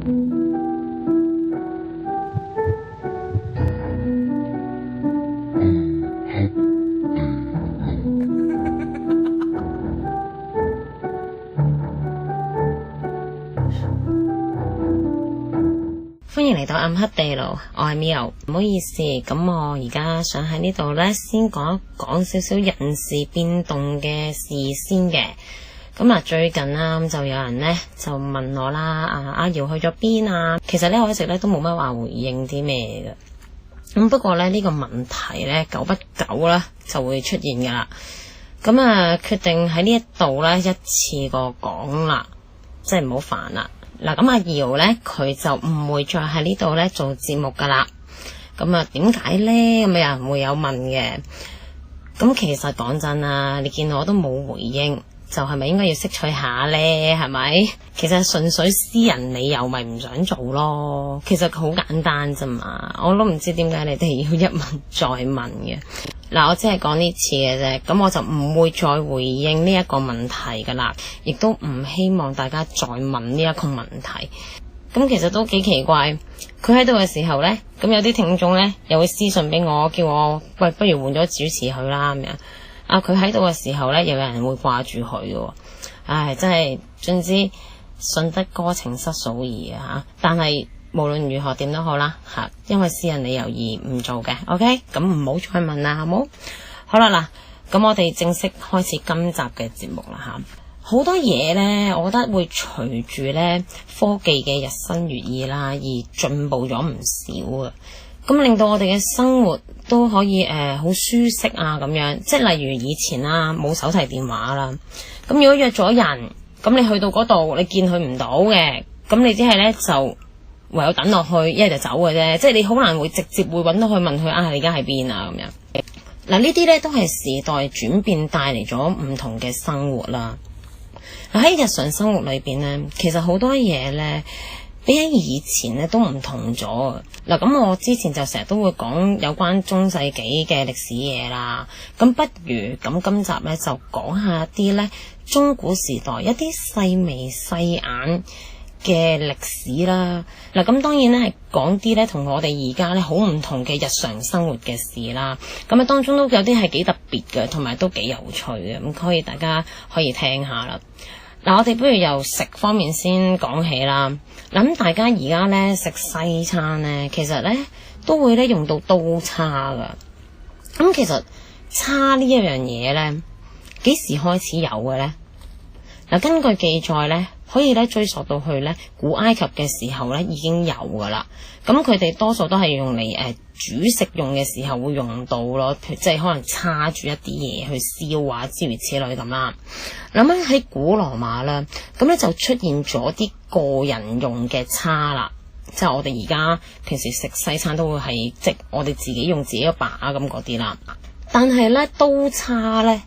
歡迎嚟到暗黑地牢，我係 Mio。唔好意思，咁我而家想喺呢度呢，先講一講少少人事變動嘅事先嘅。咁啊，最近啦，就有人呢就問我啦，阿瑤去咗邊啊？其實呢，我一直呢都冇乜話回應啲咩嘅。咁不過呢，呢個問題呢，久不久啦就會出現噶啦。咁啊，決定喺呢一度呢，一次過講啦，即係唔好煩啦。嗱，咁阿瑤呢，佢就唔會再喺呢度呢做節目噶啦。咁啊，點解呢？咁有人會有問嘅。咁其實講真啊，你見我都冇回應，就係咪應該要識趣下呢？係咪？其實純粹私人理由咪唔想做咯。其實好簡單啫嘛，我都唔知點解你哋要一問再問嘅。嗱，我只係講呢次嘅啫，咁我就唔會再回應呢一個問題噶啦，亦都唔希望大家再問呢一個問題。咁其實都幾奇怪，佢喺度嘅時候呢，咁有啲聽眾呢又會私信俾我，叫我喂，不如換咗主持佢啦咁樣。佢喺度嘅時候呢，又有人會掛住佢嘅。唉，真係總之順得哥情失嫂意啊！但係無論如何點都好啦吓，因為私人理由而唔做嘅 ，OK？ 咁唔好再問啦，好冇？好啦嗱，咁我哋正式開始今集嘅節目啦吓。好多嘢呢，我覺得會隨住呢科技嘅日新月異啦，而進步咗唔少啊。咁令到我哋嘅生活都可以好舒適啊咁樣。即係例如以前啦，冇手提電話啦，咁如果約咗人，咁你去到嗰度，你見佢唔到嘅，咁你只係呢就唯有等落去，一係就走嘅啫。即係你好難會直接會揾到佢問佢你而家喺邊啊咁樣。嗱，呢啲呢都係時代轉變帶嚟咗唔同嘅生活啦。喺日常生活裏邊呢，其實好多嘢呢比起以前呢都唔同咗。嗱，咁我之前就成日都會講有關中世紀嘅歷史嘢啦。咁不如咁今集呢就講下啲呢中古時代一啲細眉細眼嘅歷史啦。嗱，咁當然咧係講啲咧同我哋而家咧好唔同嘅日常生活嘅事啦。咁當中都有啲係幾特別嘅，同埋都幾有趣嘅。咁可以大家可以聽下啦。嗱，我哋不如由食方面先講起啦。咁大家而家咧食西餐咧，其實咧都會咧用到刀叉噶。咁其實叉呢一樣嘢咧，幾時開始有嘅咧？嗱，根據記載咧，可以咧追溯到去咧古埃及嘅時候咧已經有噶啦。咁佢哋多數都係用嚟煮食用嘅時候會用到咯，即係可能叉住一啲嘢去燒啊，諸如此類咁啦。諗緊喺古羅馬啦，咁咧就出現咗啲個人用嘅叉啦，即係我哋而家平時食西餐都會係即我哋自己用自己一把咁嗰啲啦。但係咧刀叉咧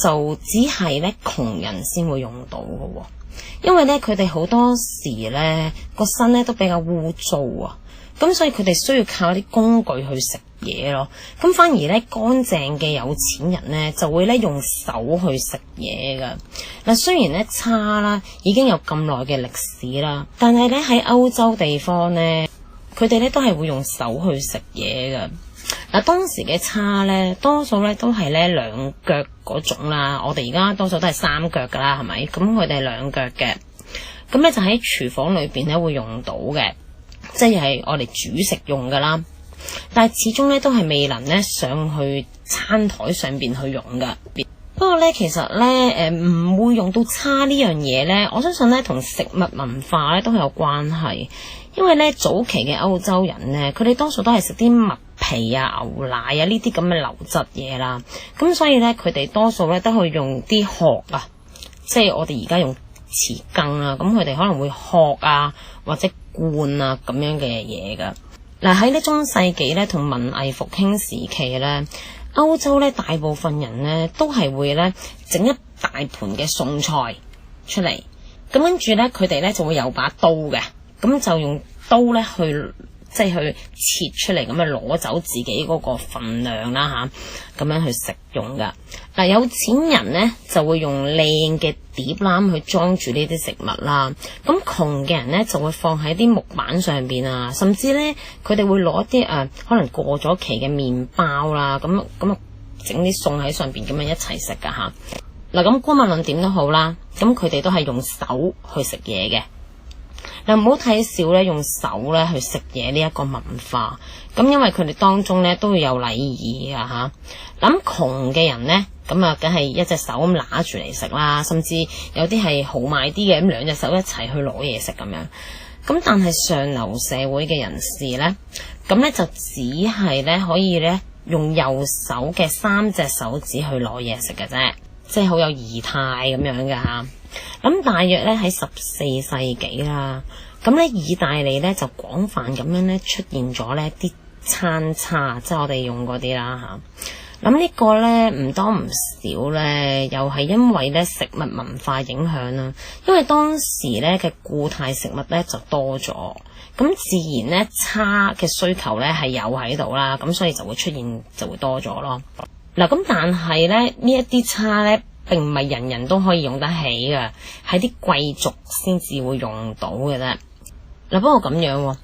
就只係咧窮人先會用到嘅。因為咧佢哋好多時咧個身咧都比較污糟啊，咁所以佢哋需要靠啲工具去食嘢咯。咁反而咧乾淨嘅有錢人咧就會咧用手去食嘢噶。嗱，雖然咧叉啦已經有咁耐嘅歷史啦，但係咧喺歐洲地方咧，佢哋咧都係會用手去食嘢噶。嗱，當時嘅叉咧，多數咧都係咧兩腳嗰種啦。我哋而家多數都係三腳噶啦，係咪？咁佢哋係兩腳嘅，咁咧就喺廚房裏邊咧會用到嘅，即係我哋煮食用噶啦。但係始終咧都係未能咧上去餐台上邊去用噶。不過咧，其實咧唔會用到叉呢樣嘢咧，我相信咧同食物文化咧都係有關係。因為咧早期嘅歐洲人咧，佢哋多數都係食啲麥皮啊、牛奶啊呢啲咁嘅流質嘢啦，咁所以咧佢哋多數咧都會用啲殼啊，即係我哋而家用匙羹啊，咁佢哋可能會殼啊或者罐啊咁樣嘅嘢噶。嗱，喺呢中世紀咧同文藝復興時期咧，歐洲咧大部分人咧都係會咧整一大盤嘅餸菜出嚟，咁跟住咧佢哋咧就會有把刀嘅。咁就用刀咧去即係去切出嚟咁樣攞走自己嗰個份量啦吓，咁樣去食用噶。嗱，有錢人呢就會用靚嘅碟啦去裝住呢啲食物啦，咁窮嘅人呢就會放喺啲木板上邊啊，甚至呢，佢哋會攞啲可能過咗期嘅麵包啦，咁整啲餸喺上邊咁樣一齊食噶吓。嗱，咁姑勿論點都好啦，咁佢哋都係用手去食嘢嘅。嗱，唔好睇少咧用手咧去食嘢呢一個文化，咁因為佢哋當中咧都會有禮儀啊吓。咁窮嘅人咧，咁啊梗係一隻手咁拿住嚟食啦，甚至有啲係豪邁啲嘅，咁兩隻手一齊去攞嘢食咁樣。咁但係上流社會嘅人士咧，咁咧就只係咧可以咧用右手嘅3隻手指去攞嘢食嘅啫，即係好有儀態咁樣嘅吓。咁大約咧喺14世紀啦，咁咧意大利咧就廣泛咁樣咧出現咗呢啲餐叉，即係我哋用嗰啲啦吓。咁呢個咧唔多唔少咧，又係因為咧食物文化影響啦。因為當時咧嘅固態食物咧就多咗，咁自然咧叉嘅需求咧係有喺度啦，咁所以就會出現就會多咗咯。嗱，咁但係咧呢一啲叉咧，並唔係人人都可以用得起嘅，係啲貴族先至會用到嘅啫。嗱，不過咁樣，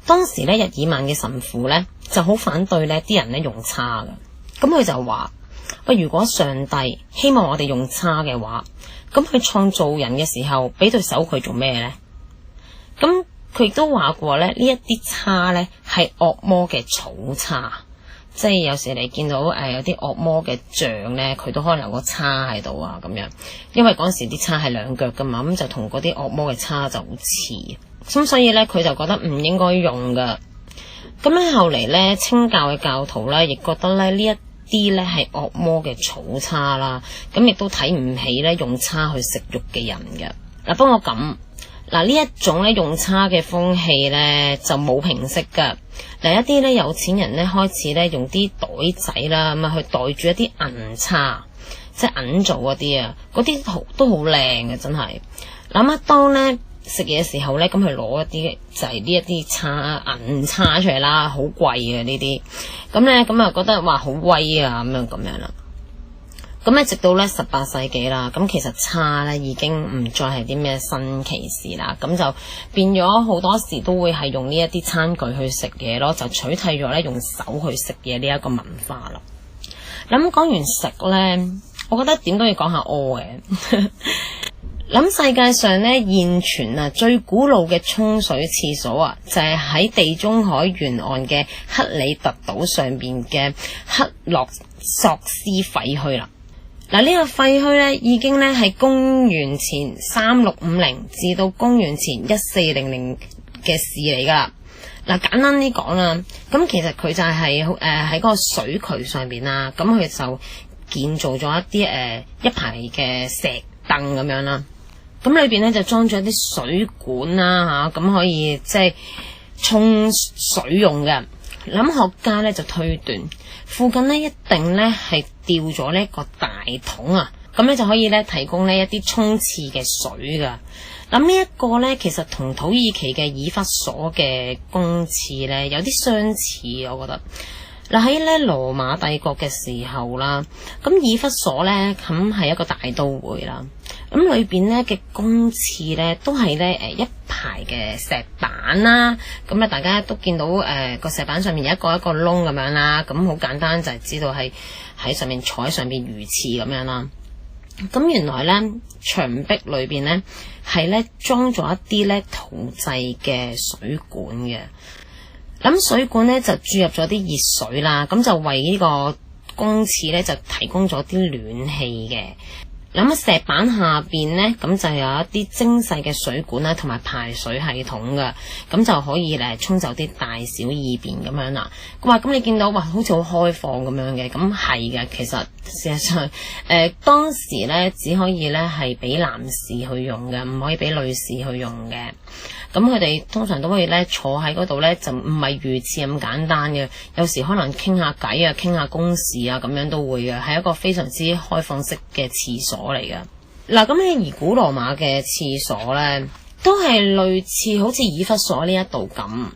當時咧日耳曼嘅神父咧就好反對咧啲人咧用叉嘅。咁佢就話：如果上帝希望我哋用叉嘅話，咁佢創造人嘅時候俾對手佢做咩呢？咁佢亦都話過咧，呢一啲叉咧係惡魔嘅草叉。即係有時你見到有啲惡魔嘅像咧，佢都可能有個叉喺度啊咁樣，因為嗰陣時啲叉係兩腳噶嘛，咁就同嗰啲惡魔嘅叉就好似，咁所以咧佢就覺得唔應該用噶。咁咧後嚟咧清教嘅教徒咧，亦覺得咧呢一啲咧係惡魔嘅草叉啦，咁亦都睇唔起咧用叉去食肉嘅人嘅。嗱，不過咁。嗱，呢一種咧用叉嘅風氣咧就冇平息噶。嗱，一啲咧有錢人咧開始咧用啲袋仔啦，咁啊去袋住一啲銀叉，即係銀做嗰啲啊，嗰啲都好靚嘅，真係。諗一當咧食嘢嘅時候咧，咁佢攞一啲就係呢一啲叉銀叉出嚟啦，好貴嘅呢啲。咁咧咁啊覺得話好威啊咁樣啦。咁咧，直到咧18世紀啦，咁其實叉咧已經唔再係啲咩新奇事啦，咁就變咗好多時都會係用呢一啲餐具去食嘢咯，就取替咗咧用手去食嘢呢一個文化啦。咁講完食咧，我覺得點都要講下屙嘅。諗世界上咧現存啊最古老嘅沖水廁所啊，就係喺地中海沿岸嘅克里特島上邊嘅克洛索斯廢墟啦。嗱，呢個廢墟咧已經咧係公元前3650至到公元前1400嘅事嚟噶啦。嗱，簡單啲講啦，咁其實佢就係喺嗰個水渠上邊啦，咁佢就建造咗一啲一排嘅石凳咁樣啦，咁裏邊咧就裝咗一啲水管啦吓，咁可以即係沖水用嘅。諗學家咧就推斷附近咧一定咧係吊咗呢一個大桶啊，咁咧就可以咧提供呢一啲沖廁嘅水噶。咁呢一個咧其實同土耳其嘅以弗所嘅公廁咧有啲相似，我覺得。嗱，喺咧羅馬帝國嘅時候啦，咁以弗所咧咁係一個大都會啦，咁裏邊咧嘅公廁咧都係咧一排嘅石板啦，咁大家都見到個石板上面有一個一個窿咁樣啦，咁好簡單就係知道係喺上面坐喺上邊如廁咁樣啦。咁原來咧牆壁裏邊咧係咧裝咗一啲咧陶製嘅水管嘅。咁水管咧就注入咗啲熱水啦，咁就為呢個公廁咧就提供咗啲暖氣嘅。咁石板下邊咧，咁就有一啲精細嘅水管啦，同埋排水系統噶，咁就可以沖走啲大小二便咁樣啦。咁你見到好似好開放咁樣嘅，咁係嘅。其實事實上，當時咧只可以咧係俾男士去用嘅，唔可以俾女士去用嘅。咁佢哋通常都可以咧坐喺嗰度咧，就唔係如廁咁簡單嘅，有時可能傾下偈啊，傾下公事啊，咁樣都會嘅，係一個非常之開放式嘅廁所嚟嘅。嗱，咁而古羅馬嘅廁所咧，都係類似好似以弗所呢一度咁，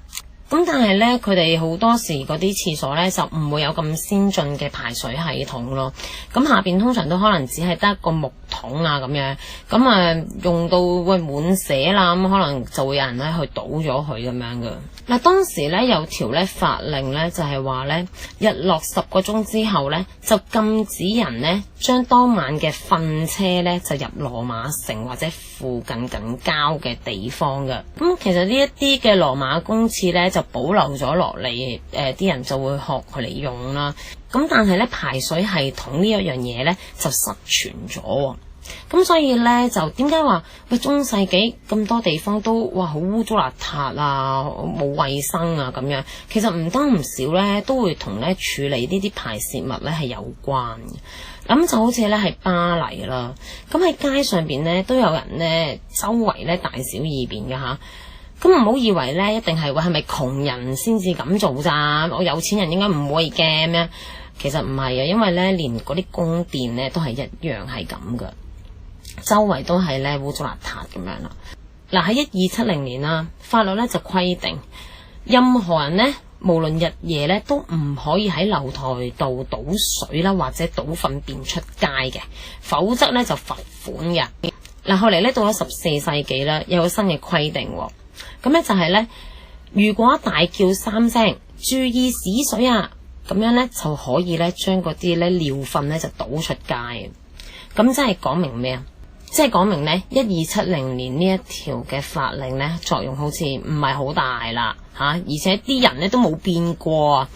咁但係咧，佢哋好多時嗰啲廁所咧就唔會有咁先進嘅排水系統咯。咁下邊通常都可能只係得一個木桶啊咁樣，咁啊用到滿瀉啦，咁可能就會有人咧去倒咗佢咁樣噶。嗱，當時咧有條咧法令咧就係話咧，日落10個鐘之後咧就禁止人咧將當晚嘅糞車咧就入羅馬城或者附近近郊嘅地方噶。咁其實呢一啲嘅羅馬公廁咧就保留咗落嚟，啲人就會學佢嚟用啦。咁但係咧排水系統呢一樣嘢咧就失傳咗。咁所以咧就點解話中世紀咁多地方都好污糟邋遢啊，冇衛生啊咁樣？其實唔多唔少咧都會同咧處理呢啲排泄物咧係有關嘅。咁就好似咧係巴黎啦，咁喺街上邊咧都有人咧周圍咧大小二便嘅吓。咁唔好以為咧一定係咪窮人先至咁做咋？我有錢人應該唔會嘅咩？其實唔係啊，因為咧連嗰啲宮殿咧都係一樣係咁噶。周圍都係咧污糟邋遢咁樣啦。嗱，喺1270年啦，法律咧就規定，任何人咧無論日夜咧都唔可以喺樓台度倒水啦，或者倒糞便出街嘅，否則咧就罰款嘅。嗱，後嚟咧到咗14世紀啦，有個新嘅規定，咁咧就係咧，如果大叫3聲，注意屎水啊，咁樣咧就可以咧將嗰啲咧尿糞咧就倒出街。咁即係講明咩啊？即係講明呢1270年呢一條嘅法令呢，作用好似唔係好大啦吓，而且啲人呢都冇變過啊。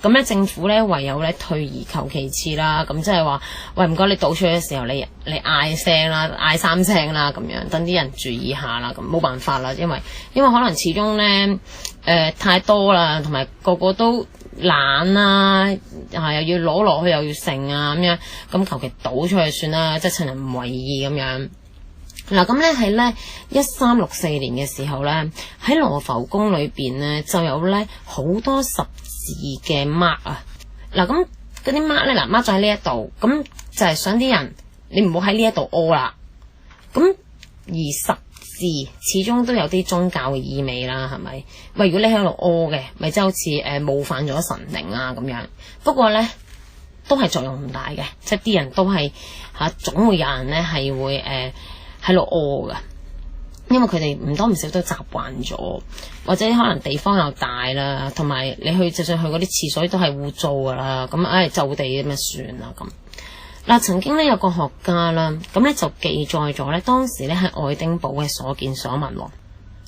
咁咧政府呢唯有咧退而求其次啦。咁即係話，喂，唔該你倒出去嘅時候你嗌聲啦，嗌3聲啦，咁樣等啲人注意下啦。咁冇辦法啦，因為可能始終呢太多啦，同埋個個都懶啦，又要攞落去又要剩啊咁樣，咁求其倒出去算啦，即係趁人唔為意咁樣。嗱，咁咧係咧1364年嘅時候咧，喺羅浮宮裏邊咧就有咧好多十字嘅 mark 啊。嗱，咁嗰啲 mark 咧mark 咗喺呢一度，咁就係想啲人你唔好喺呢一度屙啦。咁而十字始終都有啲宗教嘅意味啦，係咪？喂，如果你喺度屙嘅，咪即係好似冒犯咗神靈啊咁樣。不過咧都係作用唔大嘅，即係啲人都係總會有人咧係會喺度屙噶，因為佢哋唔多唔少都習慣咗，或者可能地方又大啦，同埋你就算去嗰啲廁所都係污糟噶啦，咁就地咁咪算啦咁。嗱，曾經咧有個學家啦，咁咧就記載咗咧當時咧喺愛丁堡嘅所見所聞。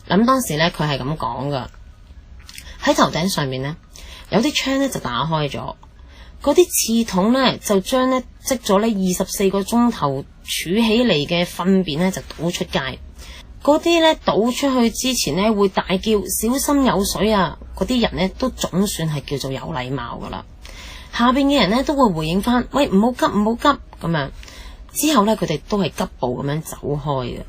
咁當時咧佢係咁講噶，喺頭頂上面咧有啲窗咧就打開咗，嗰啲廁桶咧就將咧積咗咧24個鐘頭儲起嚟嘅糞便咧就倒出街。嗰啲咧倒出去之前咧會大叫小心有水啊，嗰啲人咧都總算係叫做有禮貌噶啦。下邊嘅人咧都會回應翻，喂，唔好急唔好急咁樣。之後咧佢哋都係急步咁樣走開嘅。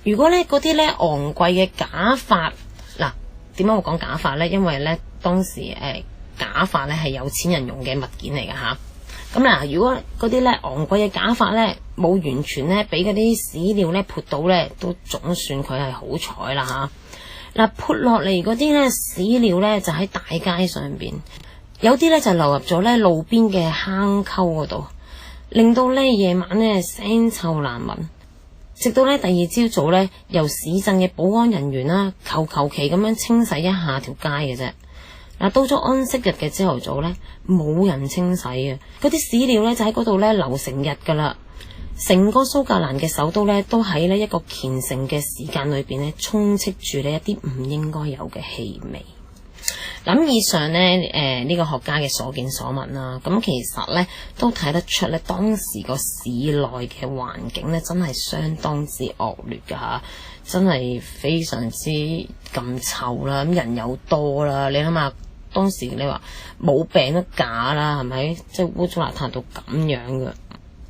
如果咧嗰啲咧昂貴嘅假髮，嗱，點解我講假髮咧？因為咧當時假髮咧係有錢人用嘅物件嚟噶吓。咁嗱，如果嗰啲咧昂貴嘅假髮咧冇完全咧俾嗰啲屎尿咧潑到咧，都總算佢係好彩啦吓。嗱，潑落嚟嗰啲咧屎尿咧就喺大街上邊。有啲咧就流入咗咧路邊嘅坑溝嗰度，令到咧夜晚咧腥臭難聞。直到咧第二朝早咧，由市鎮嘅保安人員啦，求其咁樣清洗一下條街嘅啫。嗱，到咗安息日嘅朝頭早咧，冇人清洗嘅，嗰啲屎尿咧就喺嗰度咧流成日噶啦。成個蘇格蘭嘅首都咧，都喺呢一個虔誠嘅時間裏邊咧，充斥住呢一啲唔應該有嘅氣味。咁以上呢，呢個學家嘅所見所聞啦，咁其實呢都睇得出咧，當時個市內嘅環境呢真係相當之惡劣噶吓，真係非常之咁臭啦，咁人又多啦，你諗下當時你話冇病都假啦，係咪？即係污糟邋遢到咁樣嘅。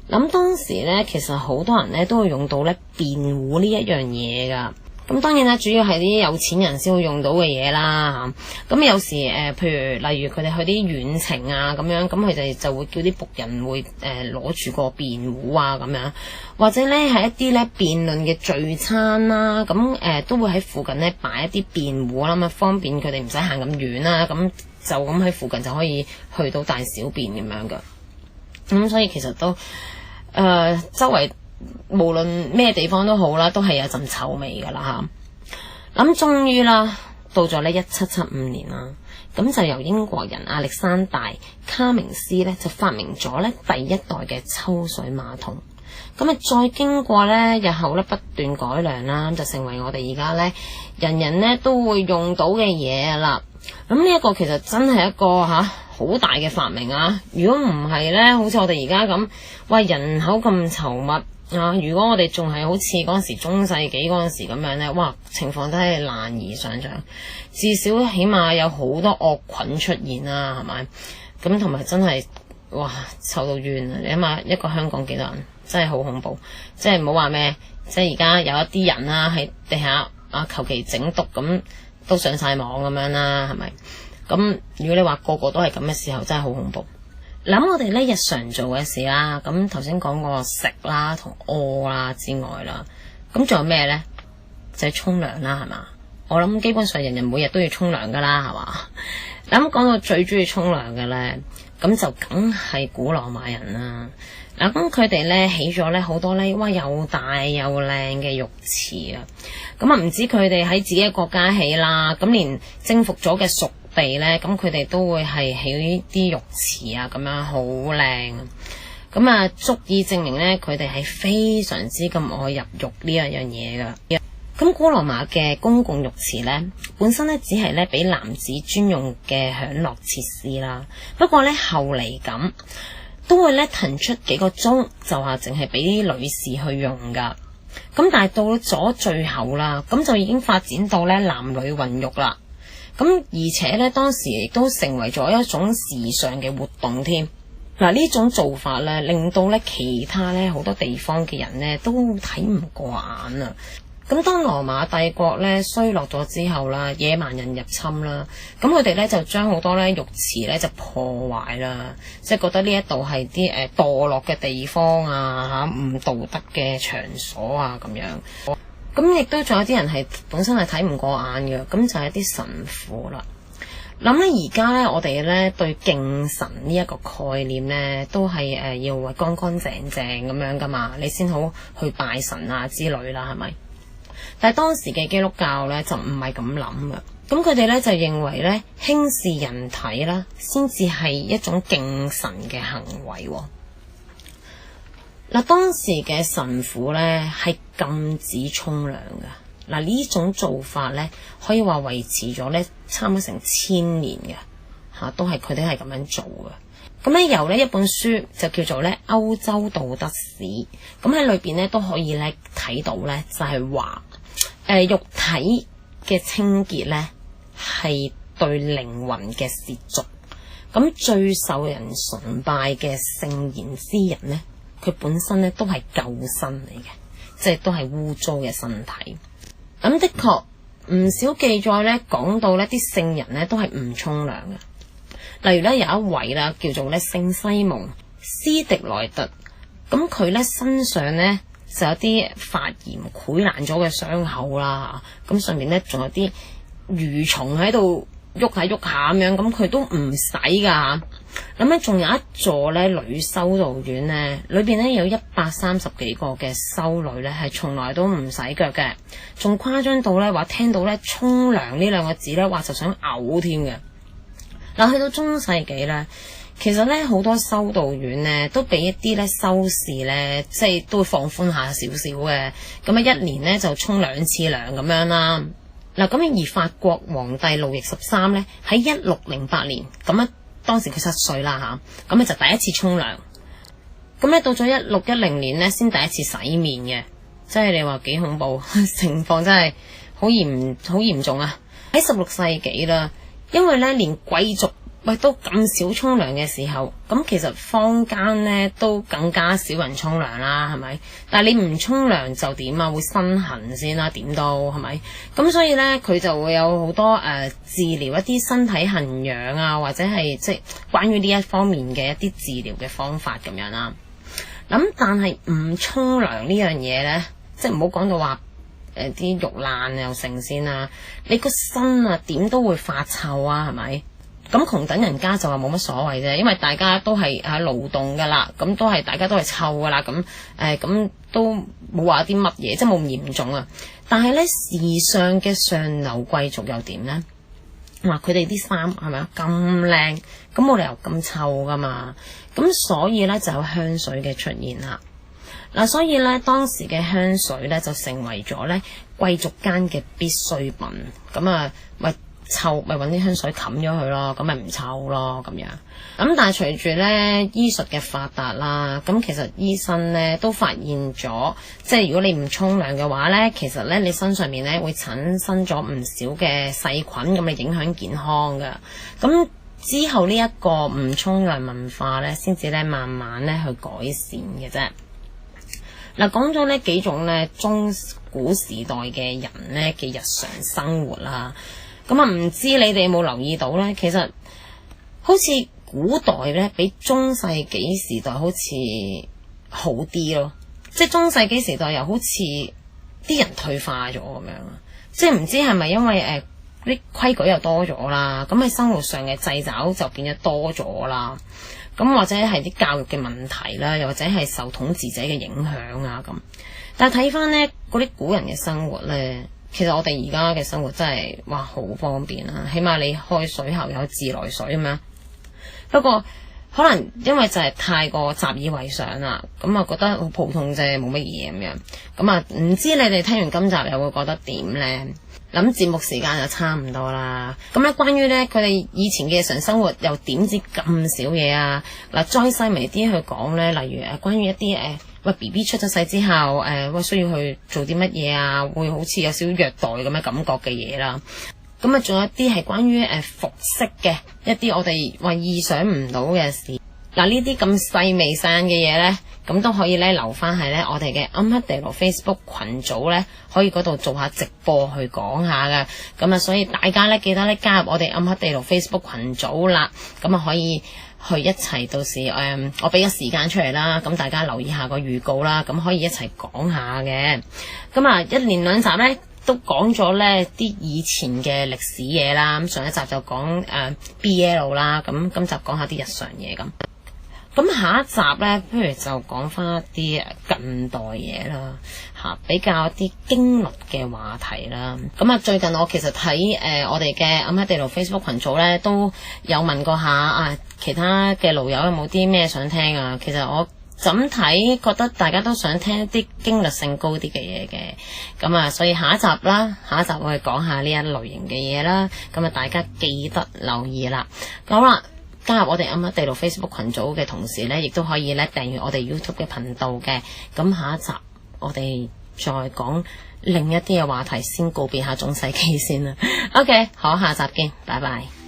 咁當時呢，其實好多人呢都會用到呢辯護呢一樣嘢噶。咁當然啦，主要係啲有錢人先會用到嘅嘢啦嚇。咁有時譬如例如佢哋去啲遠程啊咁樣，咁佢哋就會叫啲僕人會攞住個辯壺啊咁樣，或者咧係一啲咧辯論嘅聚餐啦，咁都會喺附近咧擺一啲辯壺啦，咁啊方便佢哋唔使行咁遠啦，咁就咁喺附近就可以去到大小便咁樣噶。咁所以其實都周圍無論咩地方都好啦，都係有陣臭味噶啦吓。咁終於啦，到咗呢1775年啦，咁就由英國人亞歷山大卡明斯咧就發明咗咧第一代嘅抽水馬桶。咁啊再經過咧日後咧不斷改良啦，就成為我哋而家咧人人咧都會用到嘅嘢啦。咁呢一個其實真係一個好大嘅發明啊！如果唔係咧，好似我哋而家咁，喂，人口咁稠密啊！如果我哋仲係好似嗰陣時中世紀嗰陣時咁樣咧，哇，情況真係難以想象。至少起碼有好多惡菌出現啦，係咪？咁同埋真係哇臭到冤啊！你諗下一個香港幾多人，真係好恐怖。即係唔好話咩，即係而家有一啲人啦喺地下求其整毒咁都上晒網咁樣啦，係咪？咁如果你話個個都係咁嘅時候，真係好恐怖。諗我哋咧日常做嘅事啦，咁頭先講過食啦同屙啦之外啦，咁仲有咩咧？就係沖涼啦，係嘛？我諗基本上人人每日都要沖涼噶啦，係嘛？咁講到最中意沖涼嘅咧，咁就梗係古羅馬人啦。嗱，咁佢哋咧起咗咧好多咧，哇又大又靚嘅浴池啊！咁啊唔止佢哋喺自己嘅國家起啦，咁連征服咗嘅屬地咧，咁佢哋都會係起啲浴池啊，咁樣好靚。咁啊足以證明咧，佢哋係非常之咁愛入浴呢一樣嘢噶。咁古羅馬嘅公共浴池咧，本身咧只係咧俾男子專用嘅享樂設施啦。不過咧後嚟咁都會咧騰出幾個鐘，就話淨係俾啲女士去用噶。咁但係到咗最後啦，咁就已經發展到咧男女混浴啦。咁而且咧當時亦都成為咗一種時尚嘅活動添。嗱，呢種做法咧，令到咧其他咧好多地方嘅人咧都睇唔過眼啊。咁當羅馬帝國咧衰落咗之後啦，野蠻人入侵啦，咁佢哋咧就將好多咧浴池咧就破壞啦，即係覺得呢一度係啲墮落嘅地方啊，唔道德嘅場所啊咁樣。咁亦都仲有啲人係本身係睇唔過眼嘅，咁就係啲神父啦。諗咧而家咧我哋咧對敬神呢一個概念咧都係要乾乾淨淨咁樣噶嘛，你先好去拜神啊之類啦，係咪？但係當時嘅基督教咧就唔係咁諗嘅，咁佢哋咧就認為咧輕視人體啦，先至係一種敬神嘅行為。嗱，當時嘅神父咧係禁止沖涼嘅。嗱，呢種做法咧可以話維持咗咧差唔多成1000年嘅都係佢哋係咁樣做嘅。咁咧由呢一本書就叫做咧歐洲道德史，咁喺裏邊咧都可以咧睇到咧就係話肉體嘅清潔咧係對靈魂嘅褻瀆。咁最受人崇拜嘅聖賢之人咧，佢本身咧都係舊身嚟嘅，即係都係污糟嘅身體。咁的確唔少記載咧講到咧啲聖人咧都係唔沖涼嘅。例如咧有一位啦叫做咧聖西蒙斯迪萊特，咁佢咧身上咧就有啲發炎潰爛咗嘅傷口啦，咁上面咧仲有啲蠕蟲喺度喐下喐下咁樣，咁佢都唔使噶。咁咧仲有一座咧女修道院咧，裏邊咧有130幾個嘅修女咧係從來都唔洗腳嘅，仲誇張到咧話聽到咧沖涼呢兩個字咧話就想嘔添嘅。嗱，去到中世紀咧，其實咧好多修道院咧都俾一啲咧修士咧即係都會放寬下少少嘅，咁啊一年咧就沖2次涼咁樣啦。嗱，咁而法國皇帝路易13咧喺1608年咁啊。當時佢7歲啦吓，咁咧就第一次沖涼，咁咧到咗1610年咧先第一次洗面嘅，即係你話幾恐怖，情況真係好嚴重啊！喺16世紀啦，因為咧連貴族都咁少沖涼嘅時候，咁其實坊間呢都更加少人沖涼啦，係咪？但係你唔沖涼就點啊？會身痕先啦，點都係咪？咁所以呢，佢就會有好多治療一啲身體痕癢啊，或者係即係關於呢一方面嘅一啲治療嘅方法咁樣啦。咁但係唔沖涼呢樣嘢呢，即係唔好講到話啲肉爛又成先啦，你個身啊點都會發臭啊，係咪？咁窮等人家就話冇乜所謂啫，因為大家都係勞動噶啦，咁大家都係臭噶啦，咁都冇話啲乜嘢，即係冇咁嚴重啊。但係呢，時尚嘅上流貴族又點呢？話佢哋啲衫係咪啊咁靚，咁冇理由咁臭噶嘛。咁所以呢，就有香水嘅出現啦。嗱，所以呢，當時嘅香水呢，就成為咗呢貴族間嘅必需品。咁咪臭咪揾啲香水冚咗佢咯，咁咪唔臭咯咁樣。咁但係隨住咧醫術嘅發達啦，咁其實醫生咧都發現咗，即係如果你唔沖涼嘅話咧，其實咧你身上面咧會產生咗唔少嘅細菌，咁嚟影響健康噶。咁之後呢一個唔沖涼文化咧，先至咧慢慢咧去改善嘅啫。嗱，講咗呢幾種咧中古時代嘅人咧嘅日常生活啦。咁唔知你哋有冇留意到呢？其實好似古代呢，比中世紀時代好似好啲咯。即係中世紀時代又好似啲人退化咗咁樣，即係唔知係咪因為啲規矩又多咗啦，咁喺生活上嘅掣肘就變咗多咗啦。咁或者係啲教育嘅問題啦，又或者係受統治者嘅影響啊咁。但係睇翻呢嗰啲古人嘅生活呢。其實我哋而家嘅生活真係哇好方便啦，起碼你開水喉有自來水咁樣。不過可能因為就係太過習以為常啦，咁覺得好普通啫，冇乜嘢咁樣。咁唔知你哋聽完今集又會覺得點呢？諗節目時間就差唔多啦。咁咧關於咧佢哋以前嘅日常生活又點知咁少嘢啊？嗱，再細微啲去講咧，例如關於一啲BB 出咗世之後需要去做啲乜嘢啊？會好似有少少虐待咁嘅感覺嘅嘢啦。咁仲有一啲係關於服飾嘅一啲我哋意想唔到嘅事。嗱，呢啲咁細微散嘅嘢咧，咁都可以咧留翻係咧我哋嘅暗黑地牢 Facebook 群組咧，可以嗰度做下直播去講下噶。咁所以大家咧記得咧加入我哋暗黑地牢 Facebook 群組啦。咁可以去一齊，到時我俾個時間出嚟啦，咁大家留意下個預告啦，咁可以一齊講下嘅。咁一連兩集咧都講咗咧啲以前嘅歷史嘢啦。咁上一集就講BL 啦，咁今集講下啲日常嘢咁。咁下一集咧，不如就講翻一啲近代嘢啦，比較一啲經律嘅話題啦。咁最近我其實睇我哋嘅暗黑地牢 Facebook 群組咧，都有問過下其他嘅牢友有冇啲咩想聽啊。其實我怎睇覺得大家都想聽一啲經律性高啲嘅嘢嘅。咁所以下一集我哋講下呢一類型嘅嘢啦。咁大家記得留意啦。好啦。加入我哋暗黑地牢 Facebook 群組嘅同時呢，亦都可以咧訂閱我哋 YouTube 嘅頻道嘅。咁下一集我哋再講另一啲嘅話題，先告別下中世紀先啦。OK，好，下集見，拜拜。